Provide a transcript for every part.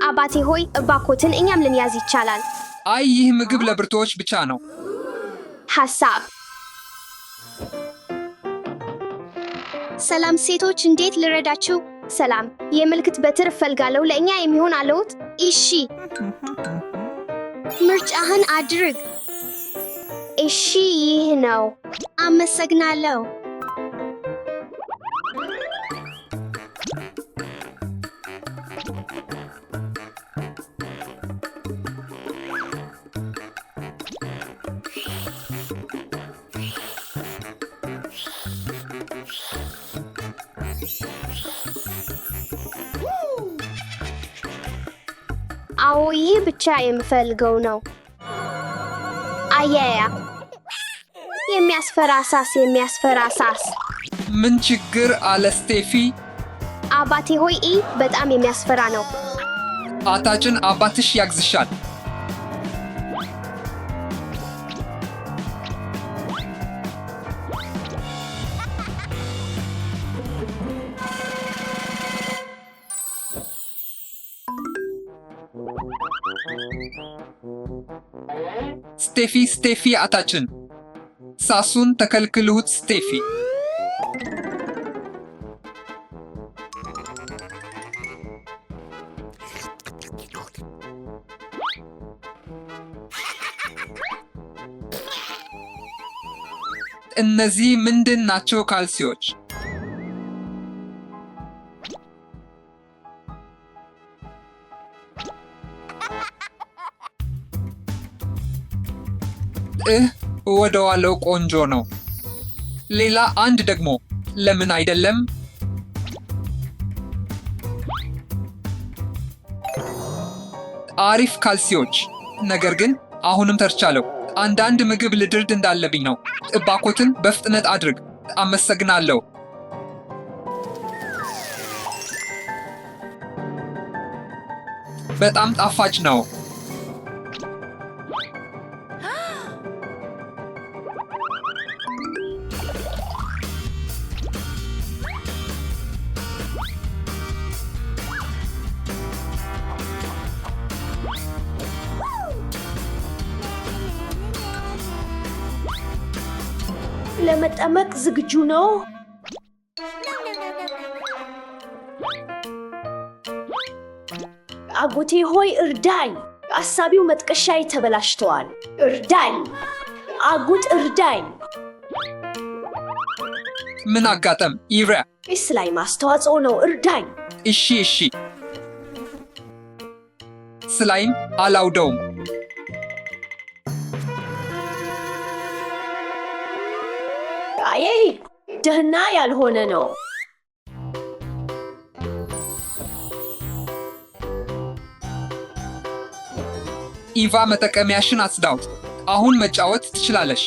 አባቴ ሆይ እባክዎትን እኛም ልንያዝ ይቻላል። አይ ይህ ምግብ ለብርቶች ብቻ ነው። ሐሳብ ሰላም ሴቶች፣ እንዴት ልረዳችሁ? ሰላም፣ የምልክት በትር እፈልጋለሁ። ለእኛ የሚሆን አለዎት? እሺ፣ ምርጫህን አድርግ። እሺ፣ ይህ ነው። አመሰግናለሁ። አዎ፣ ይህ ብቻ የምፈልገው ነው። አያያ የሚያስፈራ ሳስ። ምን ችግር አለ ስቴፊ? አባቴ ሆይ በጣም የሚያስፈራ ነው። አታችን አባትሽ ያግዝሻል። ስቴፊ አታችን ሳሱን ተከልክሉት። ስቴፊ እነዚህ ምንድን ናቸው? ካልሲዎች። ወደዋለው ቆንጆ ነው። ሌላ አንድ ደግሞ ለምን አይደለም? አሪፍ ካልሲዎች። ነገር ግን አሁንም ተርቻለሁ። አንዳንድ ምግብ ልድርድ እንዳለብኝ ነው። እባኮትን በፍጥነት አድርግ። አመሰግናለሁ። በጣም ጣፋጭ ነው። ለመጠመቅ ዝግጁ ነው? አጎቴ ሆይ እርዳኝ። አሳቢው መጥቀሻዬ ተበላሽተዋል። እርዳኝ አጉት፣ እርዳኝ። ምን አጋጠም? ይብራ ስላይም አስተዋጽኦ ነው። እርዳኝ። እሺ። ስላይም አላውደውም። አይ ደህና ያልሆነ ነው። ኢቫ መጠቀሚያሽን አጽዳውት። አሁን መጫወት ትችላለሽ።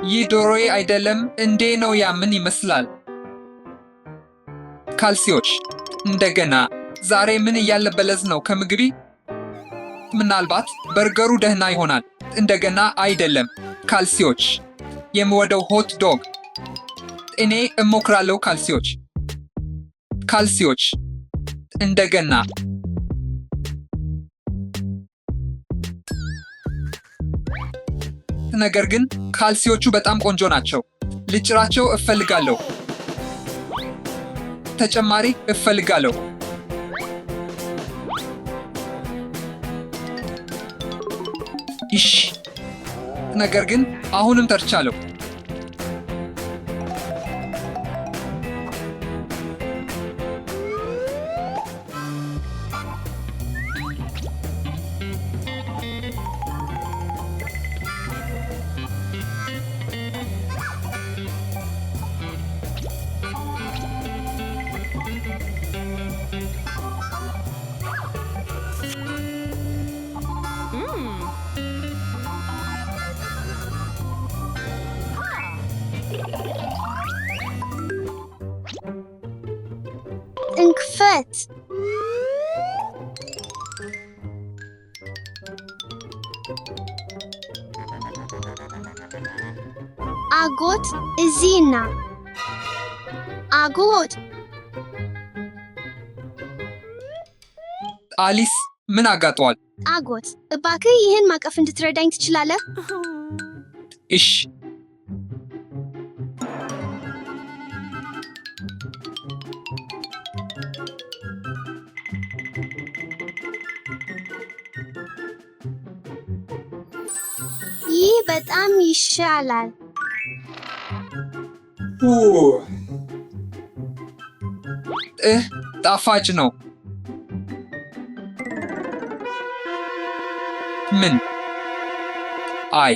ይህ ዶሮዬ አይደለም እንዴ? ነው ያምን ይመስላል። ካልሲዎች እንደገና ዛሬ ምን እያለበለዝ ነው? ከምግቢ ምናልባት በርገሩ ደህና ይሆናል። እንደገና አይደለም። ካልሲዎች የምወደው ሆት ዶግ። እኔ እሞክራለሁ። ካልሲዎች እንደገና ነገር ግን ካልሲዎቹ በጣም ቆንጆ ናቸው። ልጭራቸው እፈልጋለሁ። ተጨማሪ እፈልጋለሁ። ነገር ግን አሁንም ተርቻለሁ። እንክፈት። አጎት እዚህና አጎት አሊስ ምን አጋጥሟል? አጎት እባክህ ይህን ማቀፍ እንድትረዳኝ ትችላለህ? እሺ። ይህ በጣም ይሻላል። ጣፋጭ ነው። ምን? አይ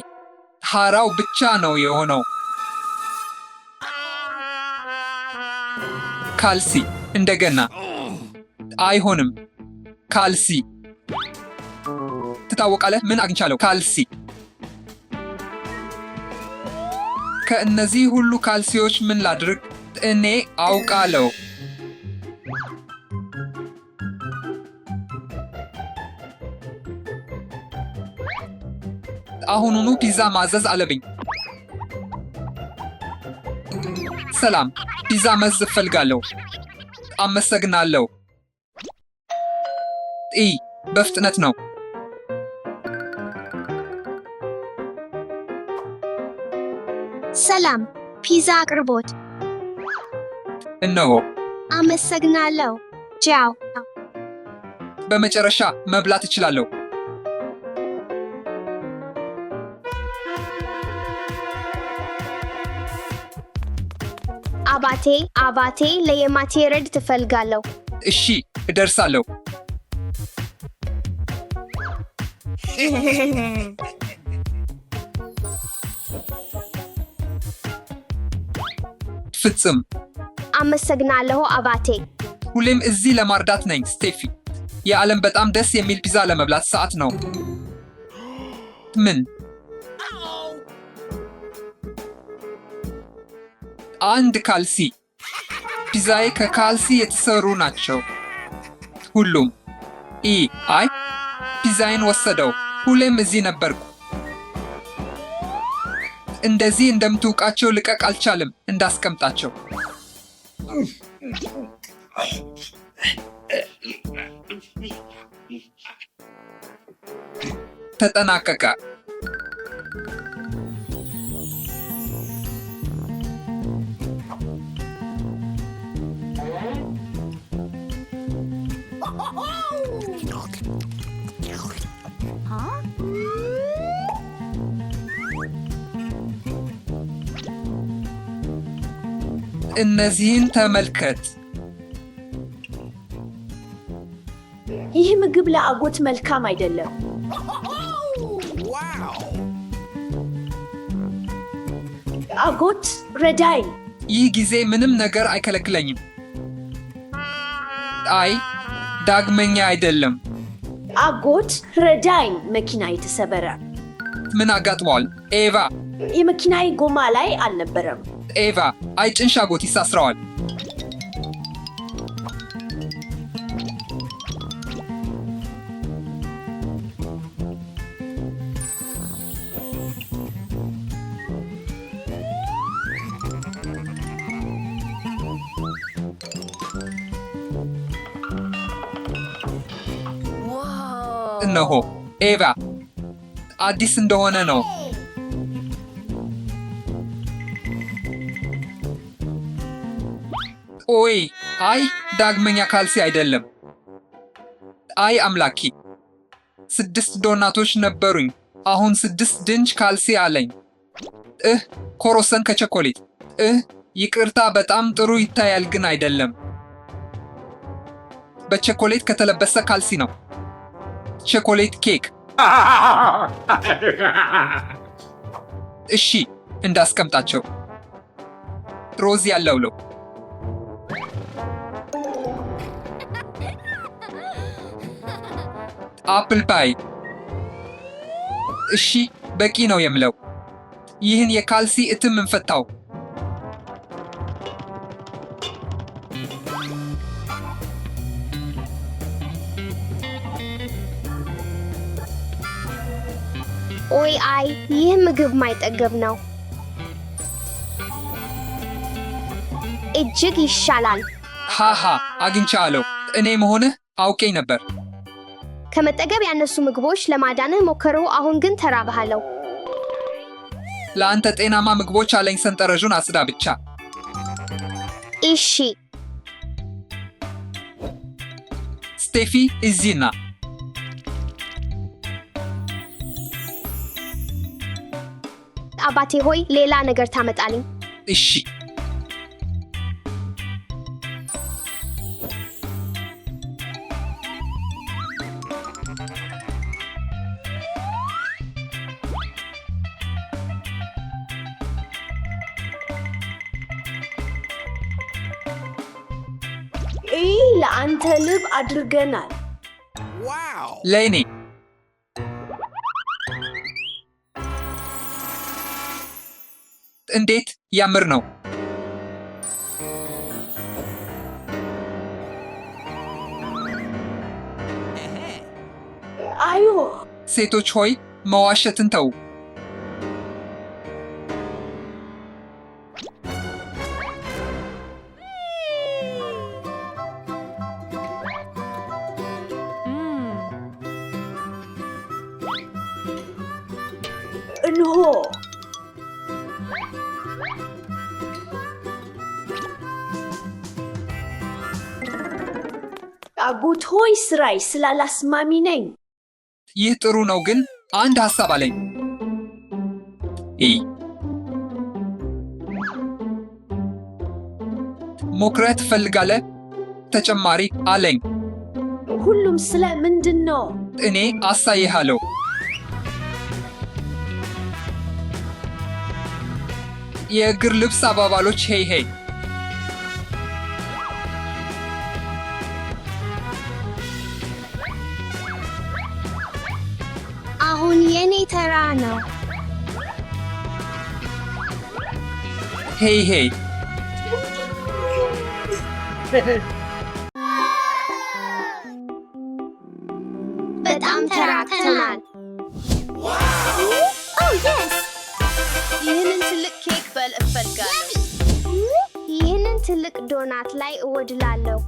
ሐራው ብቻ ነው የሆነው። ካልሲ እንደገና አይሆንም። ካልሲ ትታወቃለህ። ምን አግኝቻለሁ? ካልሲ። ከእነዚህ ሁሉ ካልሲዎች ምን ላድርግ? እኔ አውቃለሁ። አሁኑኑ ፒዛ ማዘዝ አለብኝ። ሰላም፣ ፒዛ ማዘዝ እፈልጋለሁ። አመሰግናለሁ። በፍጥነት ነው። ሰላም፣ ፒዛ አቅርቦት። እነሆ። አመሰግናለሁ። ቻው። በመጨረሻ መብላት እችላለሁ። አባቴ ለየማቴ ረድ ትፈልጋለሁ። እሺ፣ እደርሳለሁ። ፍጽም። አመሰግናለሁ አባቴ። ሁሌም እዚህ ለማርዳት ነኝ ስቴፊ። የዓለም በጣም ደስ የሚል ፒዛ ለመብላት ሰዓት ነው። ምን? አንድ ካልሲ። ፒዛዬ ከካልሲ የተሰሩ ናቸው ሁሉም። አይ ፒዛዬን ወሰደው። ሁሌም እዚህ ነበርኩ። እንደዚህ እንደምትውቃቸው ልቀቅ። አልቻልም እንዳስቀምጣቸው። ተጠናቀቀ። እነዚህን ተመልከት። ይህ ምግብ ለአጎት መልካም አይደለም። አጎት ረዳኝ። ይህ ጊዜ ምንም ነገር አይከለክለኝም። አይ ዳግመኛ አይደለም። አጎት ረዳኝ። መኪና የተሰበረ። ምን አጋጥሟል? ኤቫ የመኪናዬ ጎማ ላይ አልነበረም። ኤቫ አይጭንሽ። አጎት ይሳስረዋል። እነሆ ኤቫ አዲስ እንደሆነ ነው። ኦይ አይ ዳግመኛ ካልሲ አይደለም። አይ አምላኪ 6 ዶናቶች ነበሩኝ። አሁን 6 ድንች ካልሲ አለኝ። ኮሮሰን ከቸኮሌት። ይቅርታ በጣም ጥሩ ይታያል ግን አይደለም። በቸኮሌት ከተለበሰ ካልሲ ነው። ቸኮሌት ኬክ። እሺ እንዳስቀምጣቸው። ሮዝ ያለው ነው። አፕል ፓይ። እሺ በቂ ነው የምለው። ይህን የካልሲ እትም እንፈታው። ኦይ አይ ይህ ምግብ ማይጠገብ ነው። እጅግ ይሻላል። ሃሃ አግኝቻለሁ። እኔ መሆንህ አውቄ ነበር። ከመጠገብ ያነሱ ምግቦች ለማዳንህ ሞከሩ። አሁን ግን ተራብሃለሁ። ለአንተ ጤናማ ምግቦች አለኝ። ሰንጠረዡን አጽዳ ብቻ። እሺ ስቴፊ እዚህ ና። አባቴ ሆይ ሌላ ነገር ታመጣልኝ? እሺ ይህ ለአንተ ልብ አድርገናል። ለእኔ እንዴት ያምር ነው! አዮ ሴቶች ሆይ መዋሸትን ተው። እንሆ አጎት ሆይ ስራይ ስላላስማሚ ነኝ። ይህ ጥሩ ነው፣ ግን አንድ ሐሳብ አለኝ። ሞክረህ ትፈልጋለህ? ተጨማሪ አለኝ። ሁሉም ስለ ምንድን ነው? እኔ አሳይሃለሁ። የእግር ልብስ አባባሎች። ሄይ ሄይ አሁን የኔ ተራ ነው። ሄይ ሄይ በጣም ተራክተናል። ይህንን ትልቅ ኬክ በል እፈልጋለሁ። ይህንን ትልቅ ዶናት ላይ እወድላለሁ።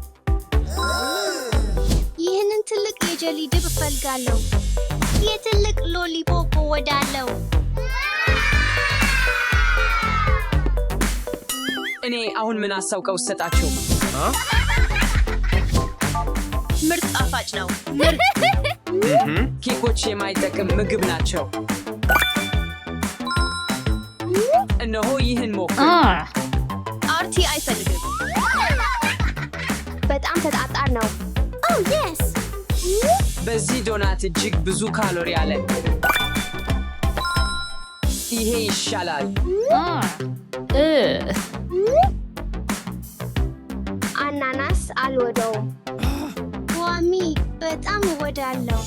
ይህንን ትልቅ የጀሊ ድብ እፈልጋለሁ። የትልቅ ሎሊፖፕ እወዳለሁ። እኔ አሁን ምን አሳውቀው ሰጣችሁ? ምርጥ ጣፋጭ ነው። ኬኮች የማይጠቅም ምግብ ናቸው። እነሆ ይህን ሞክር። አርቲ አይፈልግም። በጣም ተጣጣር ነው። በዚህ ዶናት እጅግ ብዙ ካሎሪ አለ። ይሄ ይሻላል። አናናስ አልወደውም። ዋሚ በጣም እወዳለሁ።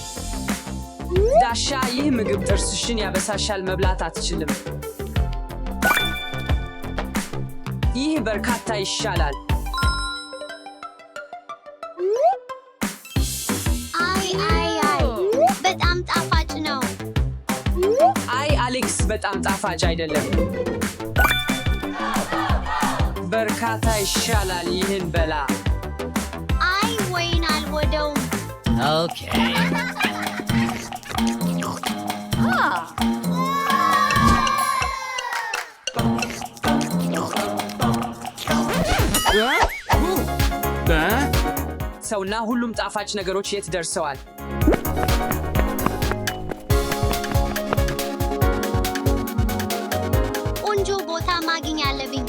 ዳሻ ይህ ምግብ ጥርስሽን ያበሳሻል። መብላት አትችልም። ይህ በርካታ ይሻላል። በጣም ጣፋጭ ነው። አይ አሌክስ፣ በጣም ጣፋጭ አይደለም። በርካታ ይሻላል። ይህን በላ። አይ ወይን አልወደውም። ሰውና ሁሉም ጣፋጭ ነገሮች የት ደርሰዋል? ቆንጆ ቦታ ማግኘት አለብኝ።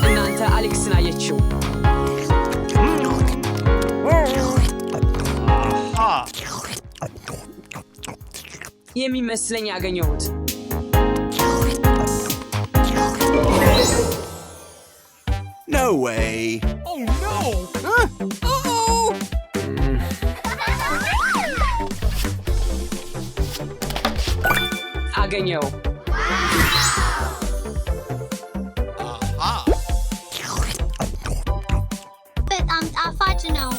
እናንተ አሌክስን አየችው? የሚመስለኝ ያገኘሁት። No way. Oh no. አገኘው። በጣም ጣፋጭ ነው።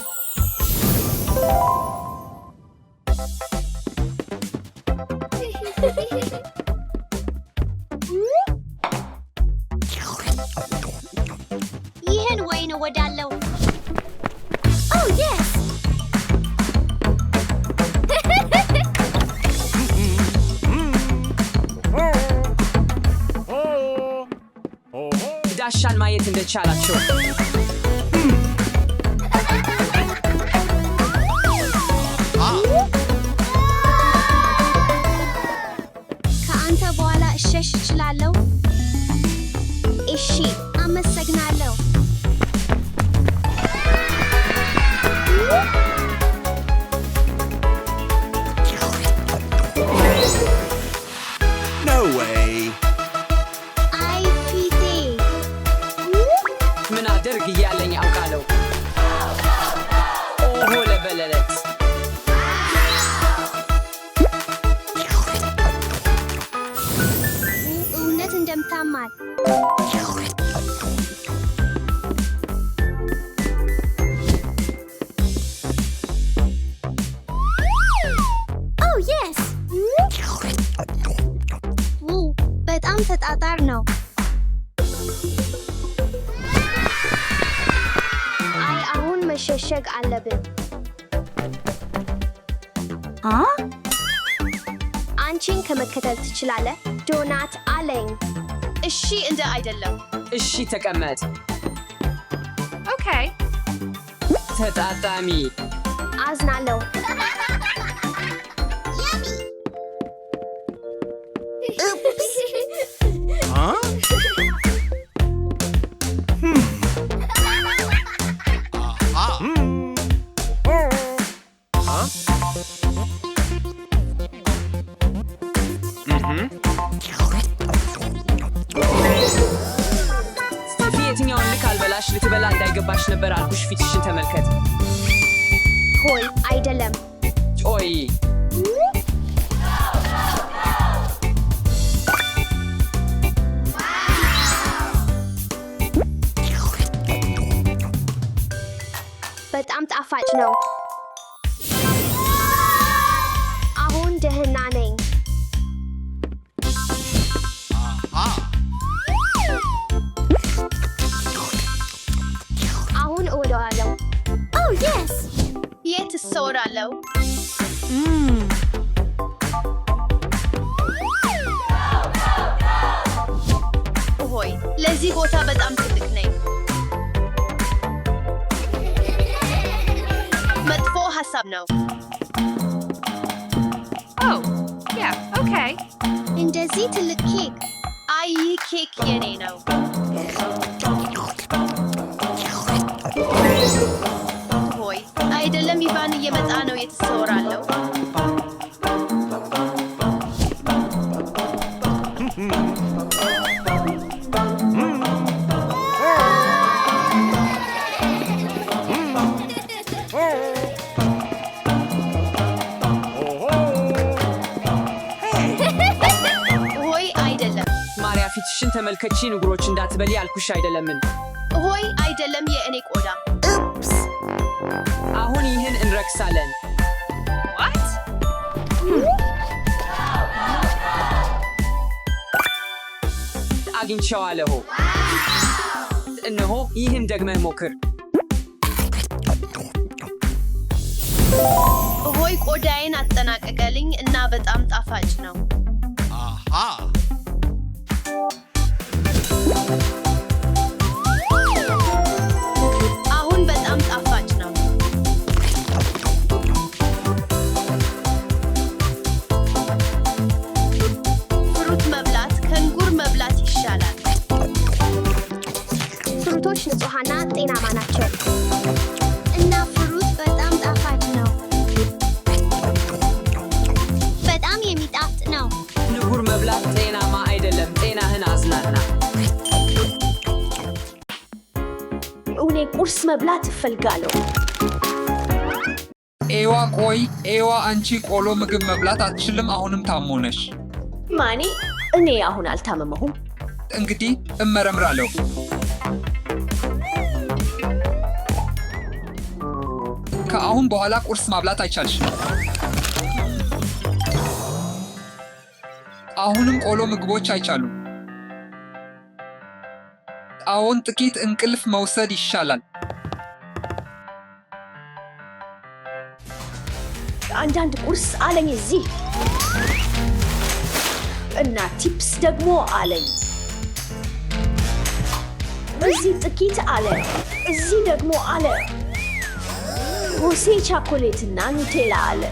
ይህን ወይን እወዳለሁ። ኦ የስ! ዳሻን ማየት እንደቻላችሁ ከአንተ በኋላ እሸሽ እችላለሁ? እሺ፣ አመሰግናለሁ። No way. አይ ፊቴ! ምን አደርግ እያለኝ አውቃለሁ። ኦሆ ለበለለት እውነት እንደምታማል። ኦ የስ! በጣም ተጣጣር ነው። አይ አሁን መሸሸግ አለብን። አንቺን ከመከተል ትችላለህ። ዶናት አለኝ። እሺ እንደ አይደለም። እሺ ተቀመጥ። ኦኬ። ተጣጣሚ አዝናለሁ። Huh? ስቴፊ የትኛውን ልክ አልበላሽ ልትበላ እንዳይገባሽ ነበር አልኩሽ። ፊትሽን ተመልከት። ሆይ አይደለም። ኦይ በጣም ጣፋጭ ነው። አሁን ደህና ነኝ። አሁን እወደዋለሁ። ኦ የስ! የት እሰወራለሁ? ሆይ ለዚህ ቦታ በጣም ትልቅ ነኝ። መጥፎ ሀሳብ ነው። ኦ ያ ኦኬ። እንደዚህ ትልቅ ኬክ! አይ ይህ ኬክ የኔ ነው። ሆይ አይደለም፣ ኢቫን እየመጣ ነው። የት እሰወራለሁ? ሆይ አይደለም። ማርያ ፊትሽን ተመልከቺ። ንጉሮች እንዳትበሊ አልኩሽ አይደለምን? ሆይ አይደለም፣ የእኔ ቆዳ። አሁን ይህን እንረክሳለን። ዋት? አግኝቼዋለሁ። እነሆ ይህን ደግመህ ሞክር። ሆይ ቆዳዬን አጠናቀቀልኝ እና በጣም ጣፋጭ ነው። Aha. አሁን በጣም ጣፋጭ ነው። ፍሩት መብላት ከእንጉር መብላት ይሻላል። ፍሩቶች ንጹሕና ጤናማ ናቸው። እና ፍሩት በጣም ጣፋጭ ነው። በጣም የሚጣፍጥ ነው። ንጉር መብላት ጤናማ አይደለም። ጤናህን አዝናና። እኔ ቁርስ መብላት እፈልጋለሁ። ኤዋ ቆይ፣ ኤዋ አንቺ ቆሎ ምግብ መብላት አትችልም። አሁንም ታሞነሽ። ማኒ እኔ አሁን አልታመመሁም። እንግዲህ እመረምራለሁ። ከአሁን በኋላ ቁርስ ማብላት አይቻልሽም። አሁንም ቆሎ ምግቦች አይቻሉም። አሁን ጥቂት እንቅልፍ መውሰድ ይሻላል። አንዳንድ ቁርስ አለኝ እዚህ እና ቲፕስ ደግሞ አለኝ። እዚህ ጥቂት አለ፣ እዚህ ደግሞ አለ። ሆሴ ቻኮሌትና ኑቴላ አለ።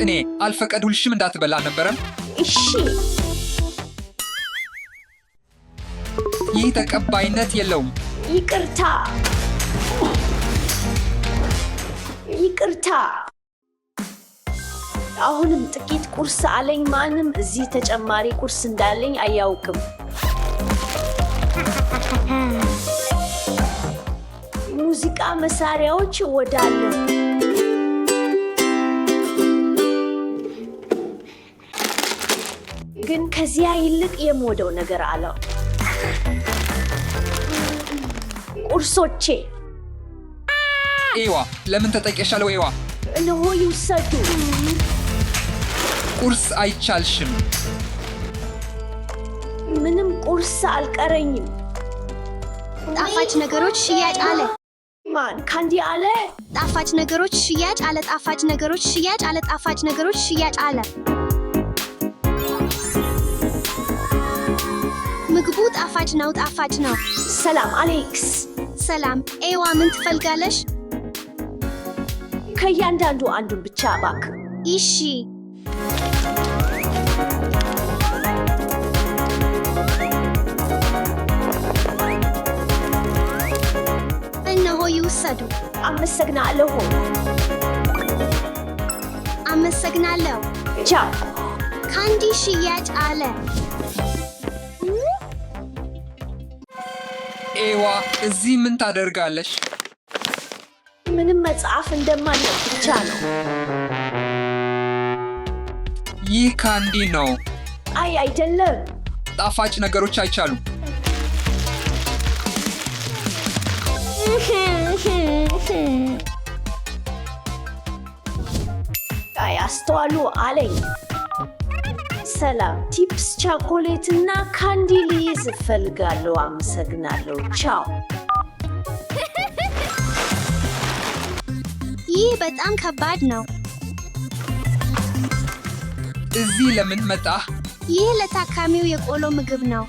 እኔ አልፈቀድሁልሽም እንዳትበላ ነበረም። እሺ ይህ ተቀባይነት የለውም። ይቅርታ ይቅርታ። አሁንም ጥቂት ቁርስ አለኝ። ማንም እዚህ ተጨማሪ ቁርስ እንዳለኝ አያውቅም። ሙዚቃ መሳሪያዎች እወዳለሁ። ግን ከዚያ ይልቅ የምወደው ነገር አለው። ቁርሶቼ ኤዋ ለምን ተጠቄሻለሁ? ኤዋ እነሆ ይውሰዱ። ቁርስ አይቻልሽም። ምንም ቁርስ አልቀረኝም። ጣፋጭ ነገሮች ሽያጭ አለ። ማን ካንዲ አለ? ጣፋጭ ነገሮች ሽያጭ አለ። ጣፋጭ ነገሮች ሽያጭ አለ። ጣፋጭ ነገሮች ሽያጭ አለ። ምግቡ ጣፋጭ ነው። ጣፋጭ ነው። ሰላም አሌክስ። ሰላም ኤዋ፣ ምን ትፈልጋለሽ? ከእያንዳንዱ አንዱን ብቻ እባክህ። እሺ። እነሆ ይውሰዱ። አመሰግናለሁ። አመሰግናለሁ። ቻው። ካንዲ ሽያጭ አለ። ኤዋ እዚህ ምን ታደርጋለሽ? ምንም መጽሐፍ እንደማነብ ብቻ ነው። ይህ ካንዲ ነው። አይ አይደለም። ጣፋጭ ነገሮች አይቻሉም። አይ አስተዋሉ አለኝ። ሰላም ቲፕስ ቻኮሌትና ካንዲ ልይዝ እፈልጋለሁ። አመሰግናለሁ። ቻው። ይህ በጣም ከባድ ነው። እዚህ ለምን መጣህ? ይህ ለታካሚው የቆሎ ምግብ ነው።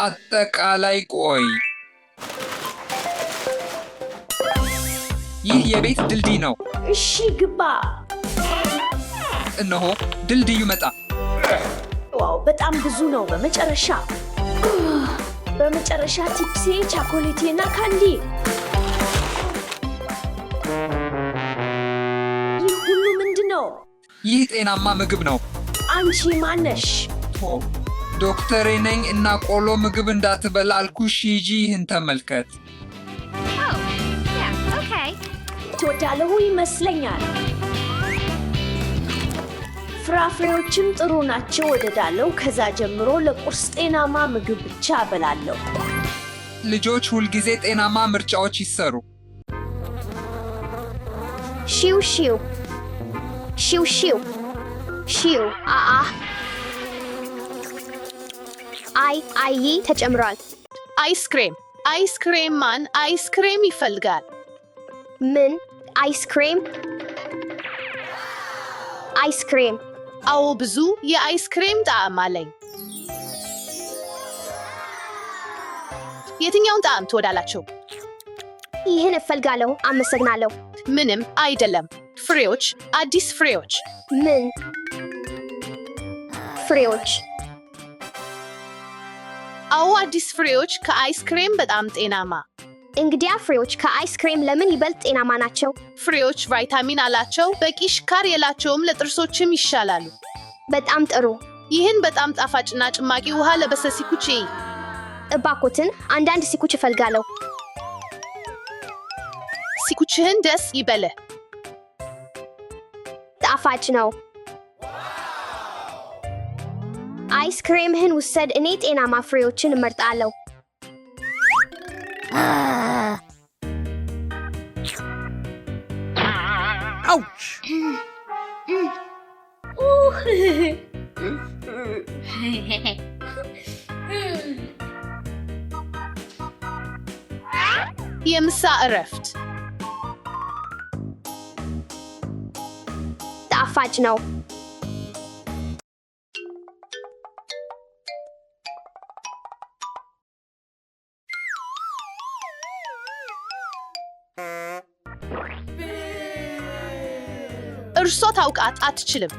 አጠቃላይ ቆይ፣ ይህ የቤት ድልድይ ነው። እሺ ግባ። እነሆ ድልድዩ መጣ። ዋው በጣም ብዙ ነው። በመጨረሻ ቲፕሴ ቻኮሌቴና ካንዲ። ይህ ሁሉ ምንድን ነው? ይህ ጤናማ ምግብ ነው። አንቺ ማነሽ? ዶክተሬ ነኝ እና ቆሎ ምግብ እንዳትበላ አልኩሽ። ሂጂ ይህን ተመልከት። ትወዳለሁ ይመስለኛል። ፍራፍሬዎችም ጥሩ ናቸው እወዳለሁ። ከዛ ጀምሮ ለቁርስ ጤናማ ምግብ ብቻ እበላለሁ። ልጆች ሁልጊዜ ጤናማ ምርጫዎች ይሰሩ። ሺው ሺው ሺው ሺው ሺው አአ አይ ተጨምሯል። አይስክሬም ማን አይስክሬም ይፈልጋል? ምን አይስክሬም? አይስክሬም? አዎ ብዙ የአይስክሬም ጣዕም አለኝ። የትኛውን ጣዕም ትወዳላችሁ? ይህን እፈልጋለሁ። አመሰግናለሁ። ምንም አይደለም። ፍሬዎች፣ አዲስ ፍሬዎች። ምን ፍሬዎች? አዎ አዲስ ፍሬዎች ከአይስክሬም በጣም ጤናማ። እንግዲያ ፍሬዎች ከአይስክሬም ለምን ይበልጥ ጤናማ ናቸው? ፍሬዎች ቫይታሚን አላቸው፣ በቂ ስኳር የላቸውም፣ ለጥርሶችም ይሻላሉ። በጣም ጥሩ። ይህን በጣም ጣፋጭና ጭማቂ ውሃ ለበሰ ሲኩች ይይ። እባክዎትን አንዳንድ ሲኩች እፈልጋለሁ። ሲኩችህን ደስ ይበልህ። ጣፋጭ ነው። አይስክሬምህን ውሰድ። እኔ ጤናማ ፍሬዎችን እመርጣለሁ። Ouch! የምሳ እረፍት ጣፋጭ ነው። እርሶ ታውቃት አትችልም።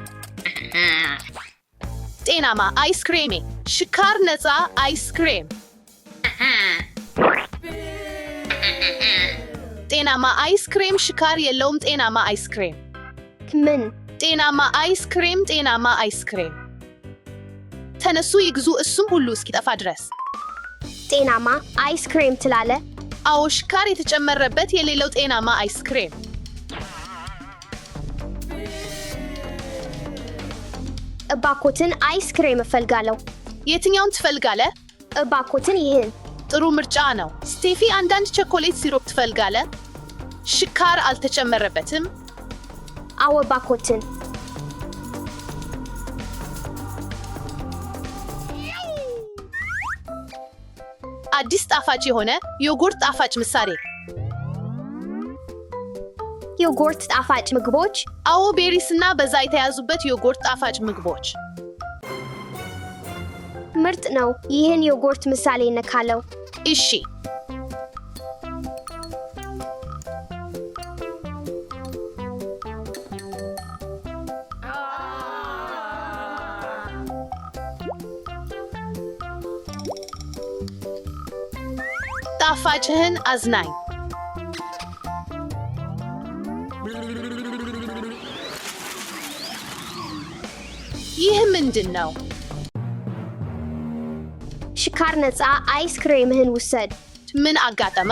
ጤናማ አይስክሬሜ፣ ስኳር ነፃ አይስክሬም። ጤናማ አይስክሬም ስኳር የለውም። ጤናማ አይስክሬም። ምን? ጤናማ አይስክሬም፣ ጤናማ አይስክሬም። ተነሱ ይግዙ፣ እሱም ሁሉ እስኪጠፋ ድረስ። ጤናማ አይስክሬም ትላለ? አዎ፣ ስኳር የተጨመረበት የሌለው ጤናማ አይስክሬም። እባክዎትን አይስክሬም እፈልጋለሁ። የትኛውን ትፈልጋለህ? እባክዎትን ይህን። ጥሩ ምርጫ ነው። ስቴፊ፣ አንዳንድ ቸኮሌት ሲሮፕ ትፈልጋለህ? ስኳር አልተጨመረበትም? አዎ፣ እባክዎትን። አዲስ ጣፋጭ የሆነ ዮጉርት ጣፋጭ ምሳሌ። ዮጉርት ጣፋጭ ምግቦች? አዎ፣ ቤሪስ እና በዛ የተያዙበት ዮጉርት ጣፋጭ ምግቦች። ምርጥ ነው። ይህን ዮጉርት ምሳሌ ነካለው። እሺ። ጣፋጭህን አዝናኝ። ይህ ምንድን ነው? ስኳር ነፃ አይስክሬምህን ውሰድ። ምን አጋጠመ?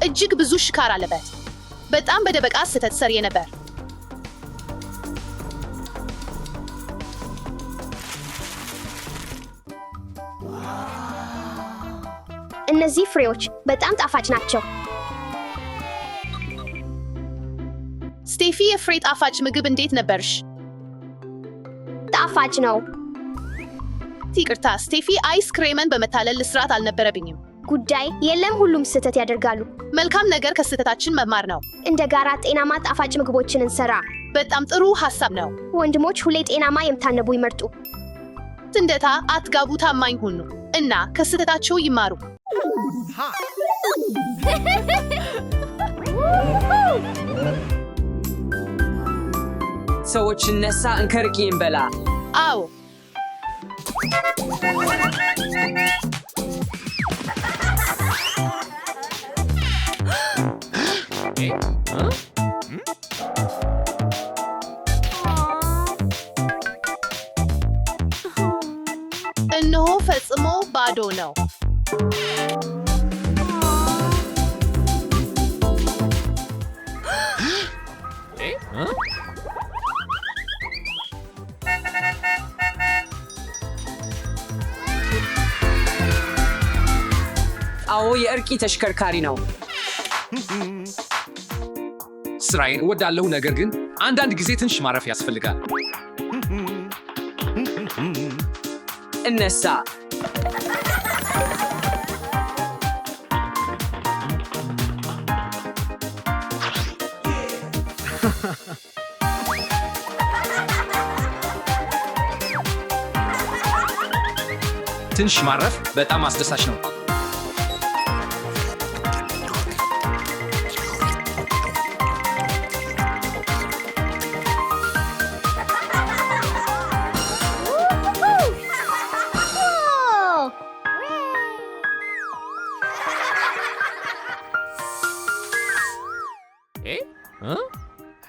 እጅግ ብዙ ስኳር አለበት። በጣም በደበቃ ስህተት ሰርዬ ነበር። እነዚህ ፍሬዎች በጣም ጣፋጭ ናቸው። ስቴፊ፣ የፍሬ ጣፋጭ ምግብ እንዴት ነበርሽ? ጣፋጭ ነው። ይቅርታ ስቴፊ፣ አይስክሬምን በመታለል ልስራት አልነበረብኝም። ጉዳይ የለም፣ ሁሉም ስህተት ያደርጋሉ። መልካም ነገር ከስህተታችን መማር ነው። እንደ ጋራ ጤናማ ጣፋጭ ምግቦችን እንሰራ። በጣም ጥሩ ሐሳብ ነው። ወንድሞች ሁሌ ጤናማ የምታነቡ ይመርጡ። ትንደታ አትጋቡ፣ ታማኝ ሁኑ እና ከስህተታቸው ይማሩ። Ha! ሰዎች እነሳ እንከርቂ እንበላ። አዎ፣ እነሆ ፈጽሞ ባዶ ነው። አዎ፣ የእርቂ ተሽከርካሪ ነው። ስራዬን እወዳለሁ፣ ነገር ግን አንዳንድ ጊዜ ትንሽ ማረፍ ያስፈልጋል። እነሳ። ትንሽ ማረፍ በጣም አስደሳች ነው።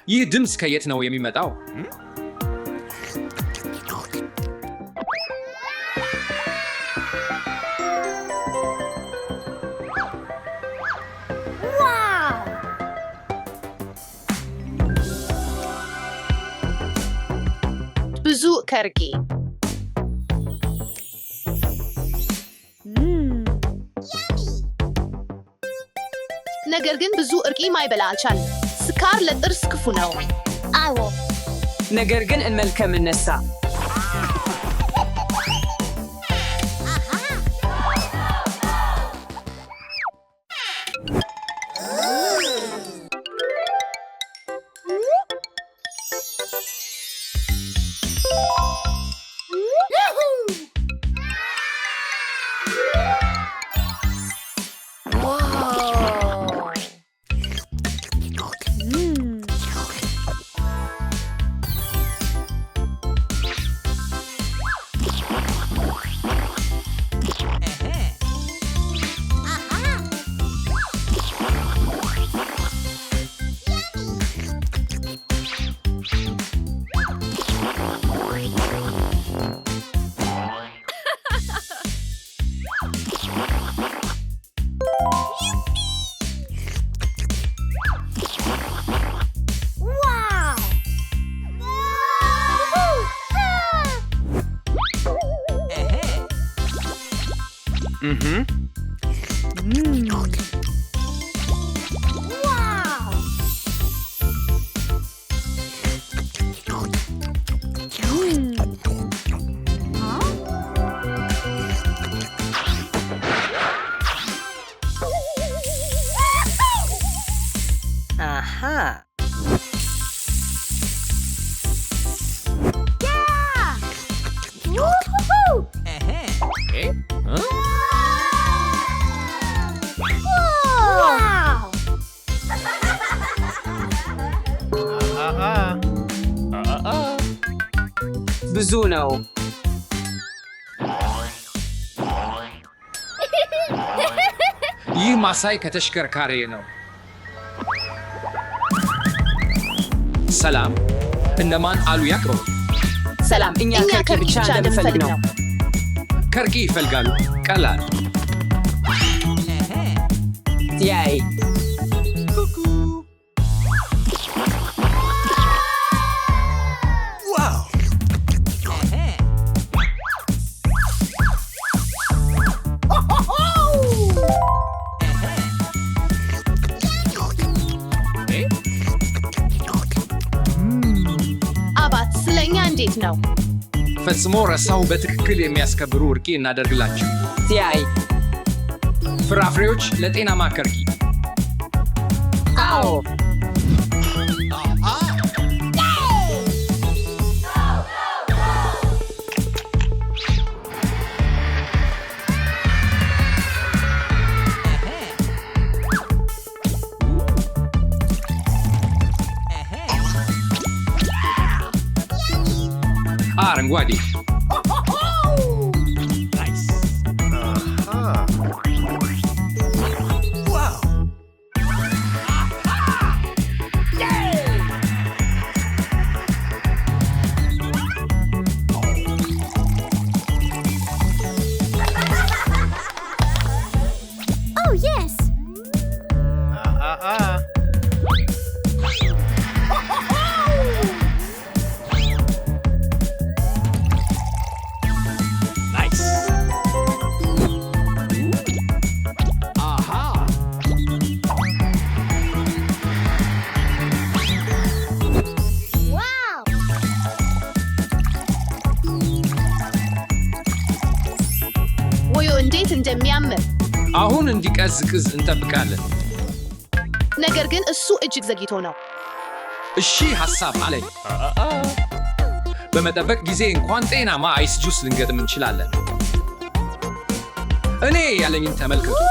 ይህ ድምፅ ከየት ነው የሚመጣው? ብዙ ከርቂ ነገር ግን ብዙ እርቂ ማይበላ አልቻለም። ስካር ለጥርስ ክፉ ነው። አዎ ነገር ግን እንመልከም እነሳ ብዙ ነው ይህ ማሳይ ከተሽከርካሪ ነው። ሰላም እነማን አሉ ያቅርቡ። ሰላም እኛ ከርቂ ብቻ እንደምፈልግ ነው። ከርቂ ይፈልጋሉ። ቀላል ያይ አባት ስለኛ እንዴት ነው? ፈጽሞ ረሳው። በትክክል የሚያስከብሩ እርቂ እናደርግላችሁ። ያይ ፍራፍሬዎች ለጤናማ ከርቂ። አዎ አረንጓዴ Oh yes wow ወዮ እንዴት እንደሚያምር። አሁን እንዲቀዝቅዝ እንጠብቃለን። ነገር ግን እሱ እጅግ ዘግይቶ ነው። እሺ ሐሳብ አለኝ። በመጠበቅ ጊዜ እንኳን ጤናማ አይስ ጁስ ልንገጥም እንችላለን። እኔ ያለኝን ተመልከቱ።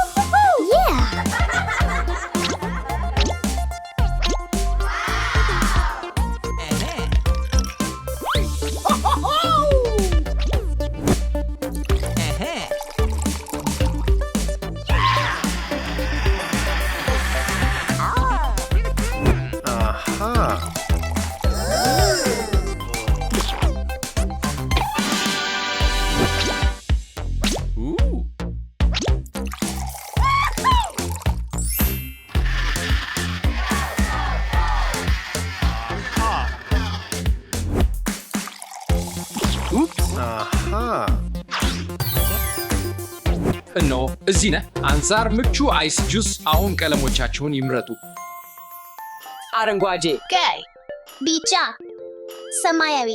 Aha. እነሆ እዚህ ነህ። አንሳር ምቹ አይስ ጁስ። አሁን ቀለሞቻችሁን ይምረጡ። አረንጓዴ፣ ቀይ፣ ቢጫ፣ ሰማያዊ።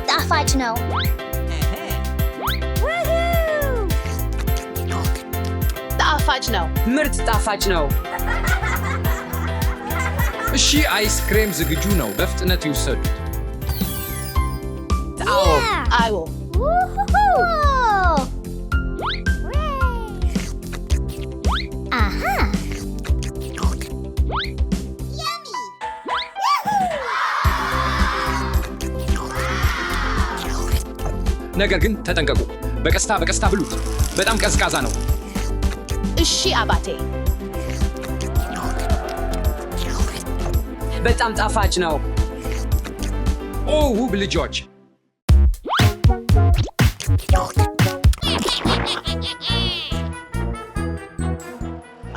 ጣፋጭ ነው። ጣፋጭ ነው። ምርጥ ጣፋጭ ነው። እሺ፣ አይስክሬም ዝግጁ ነው። በፍጥነት ይውሰዱት። አዎ፣ አዎ። ነገር ግን ተጠንቀቁ። በቀስታ ብሉት። በጣም ቀዝቃዛ ነው። እሺ አባቴ። በጣም ጣፋጭ ነው። ኦ ውብ ልጆች!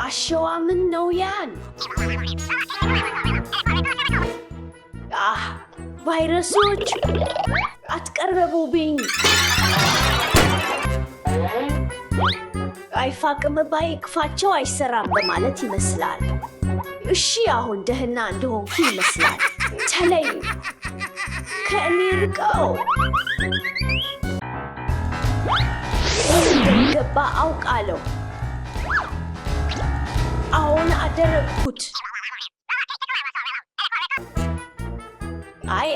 አሸዋ ምን ነው ያን? ቫይረሶች አትቀርበቡብኝ። አይፋቅም ባይክፋቸው አይሰራም በማለት ይመስላል። እሺ አሁን ደህና እንደሆንኩ ይመስላል። ተለይ ከእኔ ርቀው። እንደሚገባ አውቃለሁ። አሁን አደረግኩት።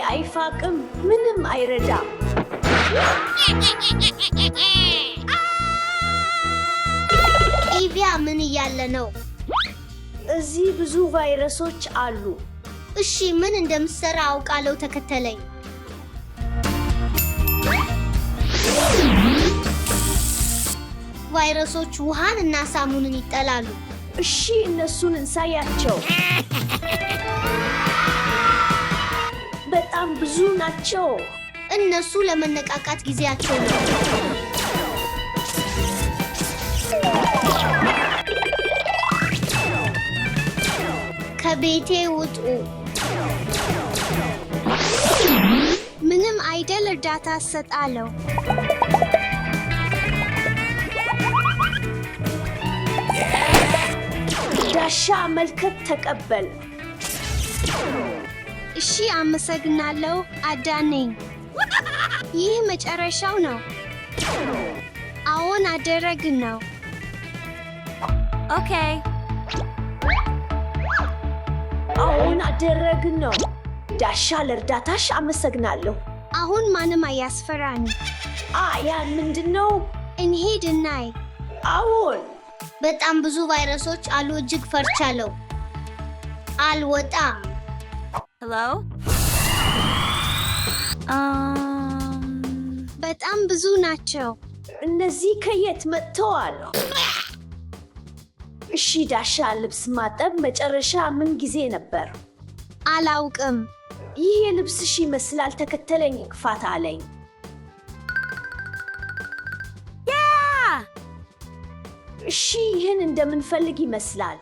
አይፋቅም፣ ምንም አይረዳም። ኢቪያ ምን እያለ ነው? እዚህ ብዙ ቫይረሶች አሉ። እሺ ምን እንደምሰራ አውቃለሁ። ተከተለኝ። ቫይረሶች ውሃን እና ሳሙንን ይጠላሉ። እሺ እነሱን እንሳያቸው። በጣም ብዙ ናቸው። እነሱ ለመነቃቃት ጊዜያቸው ነው። ከቤቴ ውጡ። ምንም አይደል፣ እርዳታ እሰጣለሁ። ዳሻ መልከት ተቀበል። እሺ አመሰግናለሁ። አዳነኝ። ይህ መጨረሻው ነው። አዎን አደረግን ነው። ኦኬ አሁን አደረግን ነው። ዳሻ ለእርዳታሽ አመሰግናለሁ። አሁን ማንም አያስፈራን። ያን ምንድን ነው? እንሂድ እናይ። አዎን በጣም ብዙ ቫይረሶች አሉ። እጅግ ፈርቻለሁ። አልወጣም። በጣም ብዙ ናቸው። እነዚህ ከየት መጥተዋል? እሺ ዳሻ ልብስ ማጠብ መጨረሻ ምን ጊዜ ነበር? አላውቅም። ይህ የልብስሽ ይመስላል። ተከተለኝ። ክፋት አለኝ። እሺ ይህን እንደምንፈልግ ይመስላል።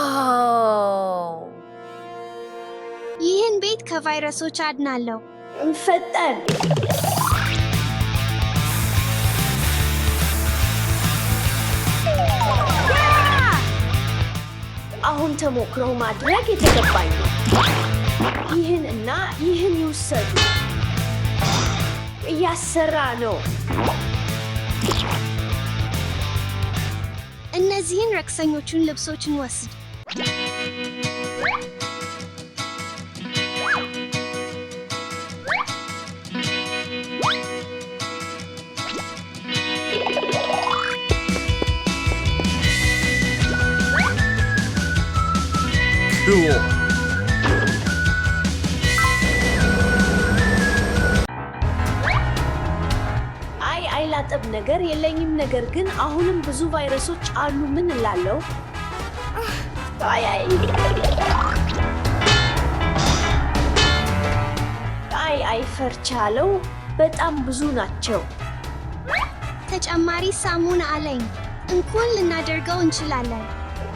ዋው! ይህን ቤት ከቫይረሶች አድናለሁ። እንፈጠን። አሁን ተሞክሮ ማድረግ የተገባኝ ነው። ይህን እና ይህን ይውሰዱ። እያሰራ ነው። እነዚህን ረክሰኞቹን ልብሶችን ወስድ። Cool. አይላጠብ ነገር የለኝም። ነገር ግን አሁንም ብዙ ቫይረሶች አሉ። ምን እላለሁ? አይፈርቻለሁ። በጣም ብዙ ናቸው። ተጨማሪ ሳሙና አለኝ። እንኳን ልናደርገው እንችላለን።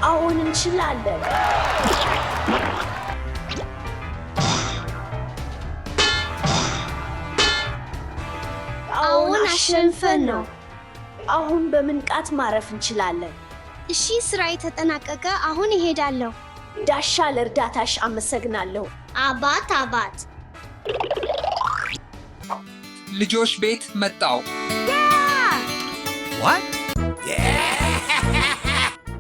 አሁን እንችላለን። አሁን አሸንፈን ነው። አሁን በምንቃት ማረፍ እንችላለን። እሺ፣ ስራ የተጠናቀቀ። አሁን እሄዳለሁ። ዳሻ፣ ለእርዳታሽ አመሰግናለሁ። አባት ልጆች ቤት መጣው። What?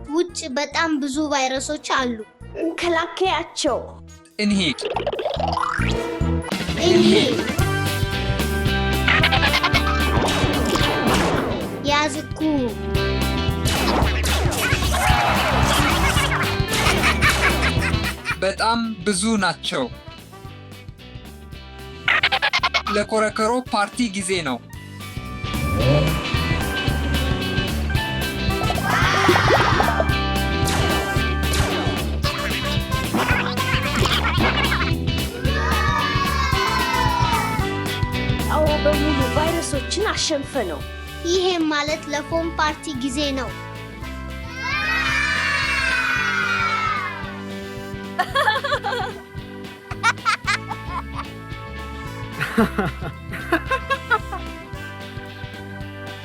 ውጭ በጣም ብዙ ቫይረሶች አሉ። እንከላከያቸው። እንሂድ። ያዝኩ። በጣም ብዙ ናቸው። ለኮረከሮ ፓርቲ ጊዜ ነው። አዎ፣ በሙሉ ቫይረሶችን አሸንፈነው። ይሄም ማለት ለፎም ፓርቲ ጊዜ ነው። Ha ha ha.